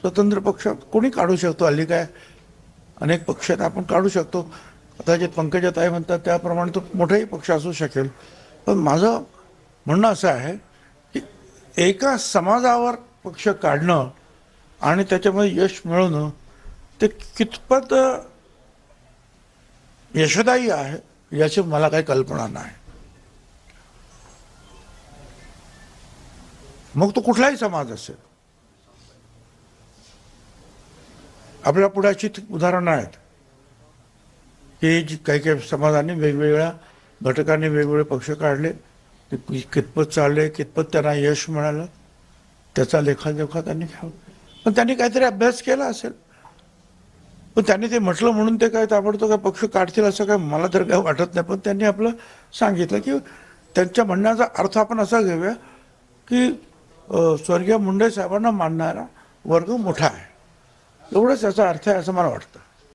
स्वतंत्र पक्ष कोणी काढू शकतो. हल्ली काय अनेक पक्ष आहेत, आपण काढू शकतो. कदाचित पंकजाताई म्हणतात त्याप्रमाणे तो मोठाही पक्ष असू शकेल. पण माझं म्हणणं असं आहे की एका समाजावर पक्ष काढणं आणि त्याच्यामध्ये यश मिळवणं ते कितपत यशदायी आहे याची मला काही कल्पना नाही. मग तो कुठलाही समाज असेल. आपल्या पुढे अशी उदाहरणं आहेत की काही काही समाजांनी वेगवेगळ्या घटकांनी वेगवेगळे पक्ष काढले, ते कितपत चालले, कितपत त्यांना यश मिळालं, त्याचा लेखाजोखा त्यांनी घ्यावा. पण त्यांनी काहीतरी अभ्यास केला असेल. पण त्यांनी ते म्हटलं म्हणून ते काय ताबडतोब काय पक्ष काढतील असं काय मला तर काय वाटत नाही. पण त्यांनी आपलं सांगितलं की त्यांच्या म्हणण्याचा अर्थ आपण असा घेऊया की स्वर्गीय मुंडे साहेबांना मानणारा वर्ग मोठा आहे, एवढंच याचा अर्थ आहे असं मला वाटतं.